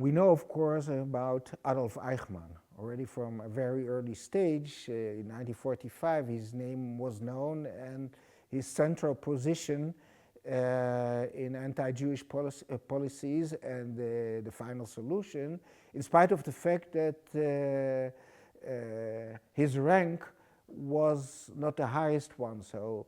We know, of course, about Adolf Eichmann. Already from a very early stage, in 1945, his name was known, and his central position in anti-Jewish policies and the final solution, in spite of the fact that his rank was not the highest one. So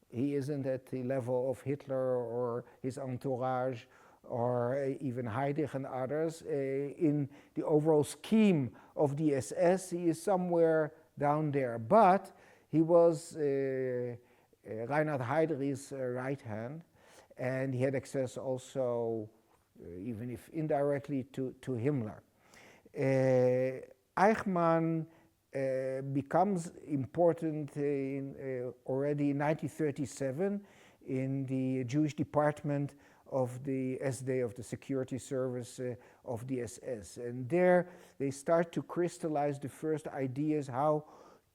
he isn't at the level of Hitler or his entourage or even Heydrich and others. In the overall scheme of the SS, he is somewhere down there. But he was Reinhard Heydrich's right hand, and he had access also, even if indirectly, to Himmler. Eichmann becomes important already in 1937 in the Jewish department of the SD, of the security service of the SS. And there they start to crystallize the first ideas how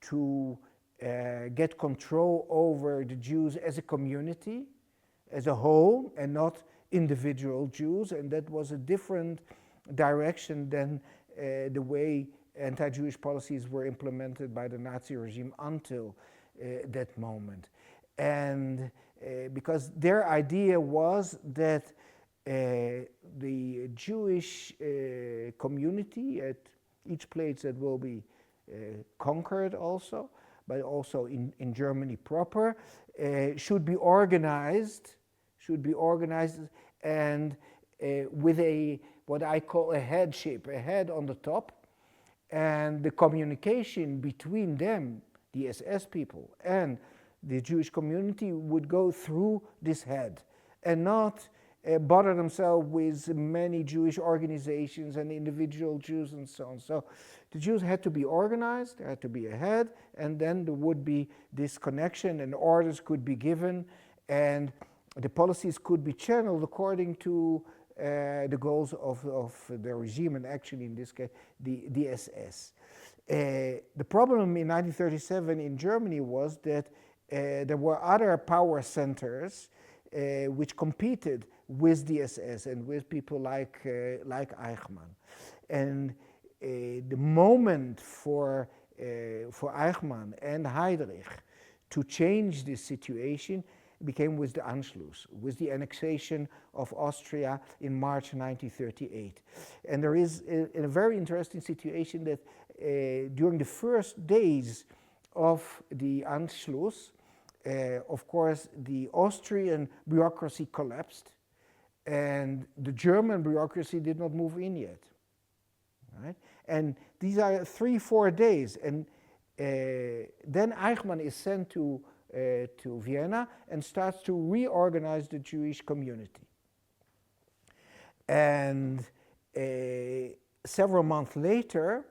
to get control over the Jews as a community, as a whole, and not individual Jews. And that was a different direction than the way anti-Jewish policies were implemented by the Nazi regime until that moment. And because their idea was that the Jewish community at each place that will be conquered also, but also in Germany proper, should be organized and with what I call a headship, a head on the top, and the communication between them, the SS people, and the Jewish community would go through this head and not bother themselves with many Jewish organizations and individual Jews and so on. So the Jews had to be organized, there had to be a head, and then there would be this connection, and orders could be given, and the policies could be channeled according to the goals of the regime, and actually in this case the SS. The problem in 1937 in Germany was that there were other power centers which competed with the SS and with people like Eichmann. And the moment for Eichmann and Heydrich to change this situation became with the Anschluss, with the annexation of Austria in March 1938. And there is a very interesting situation that during the first days of the Anschluss, of course, the Austrian bureaucracy collapsed, and the German bureaucracy did not move in yet. Right? And these are 3-4 days, and then Eichmann is sent to Vienna and starts to reorganize the Jewish community. And several months later,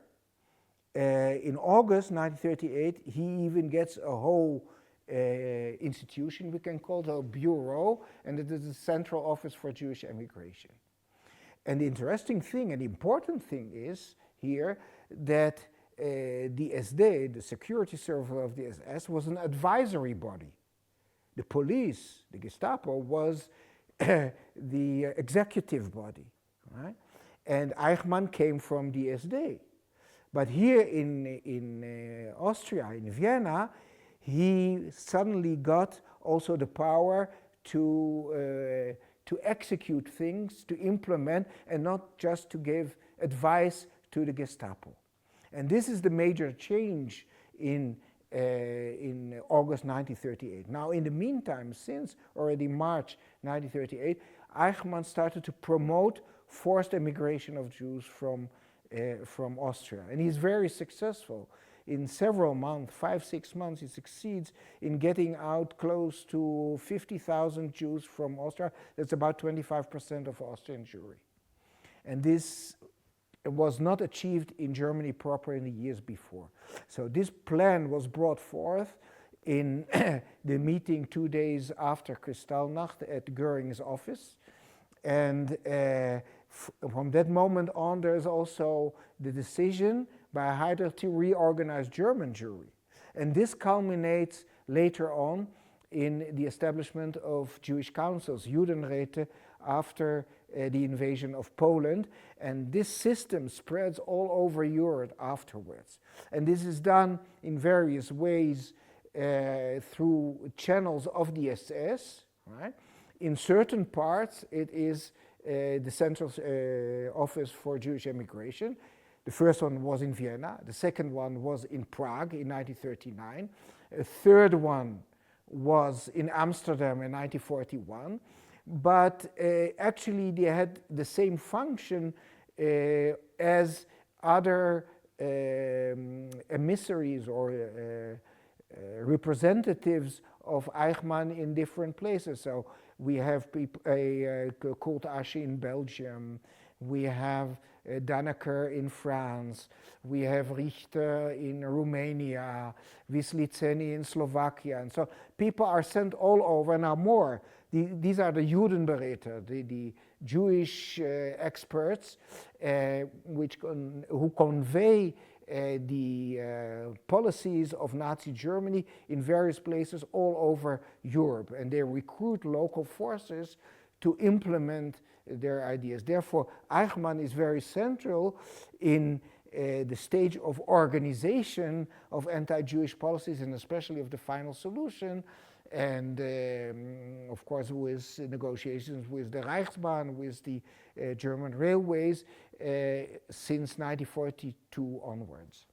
in August 1938, he even gets a whole institution, we can call it a bureau, and it is the Central Office for Jewish Emigration. And the interesting thing and the important thing is here that the SD, the security service of the SS, was an advisory body. The police, the Gestapo, was the executive body, right? And Eichmann came from the SD. But here in Austria, in Vienna, he suddenly got also the power to execute things, to implement, and not just to give advice to the Gestapo. And this is the major change in August 1938. Now, in the meantime, since already March 1938, Eichmann started to promote forced emigration of Jews from Austria. And he's very successful. In several months, 5-6 months, he succeeds in getting out close to 50,000 Jews from Austria. That's about 25% of Austrian Jewry. And this was not achieved in Germany proper in the years before. So this plan was brought forth in the meeting 2 days after Kristallnacht at Göring's office. And from that moment on, there's also the decision by Heydrich to reorganize German Jewry. And this culminates later on in the establishment of Jewish councils, Judenräte, after the invasion of Poland, and this system spreads all over Europe afterwards. And this is done in various ways through channels of the SS, right? In certain parts it is the Central Office for Jewish Emigration. The first one was in Vienna, the second one was in Prague in 1939, a third one was in Amsterdam in 1941, but actually they had the same function as other emissaries or representatives of Eichmann in different places. So we have Kurt Asche in Belgium, we have Dannecker in France, we have Richter in Romania, Wisliceni in Slovakia, and so people are sent all over. Now more, these are the Judenberater, the Jewish experts who convey the policies of Nazi Germany in various places all over Europe, and they recruit local forces to implement their ideas. Therefore, Eichmann is very central in the stage of organization of anti-Jewish policies, and especially of the final solution, and of course with negotiations with the Reichsbahn, with the German railways, since 1942 onwards.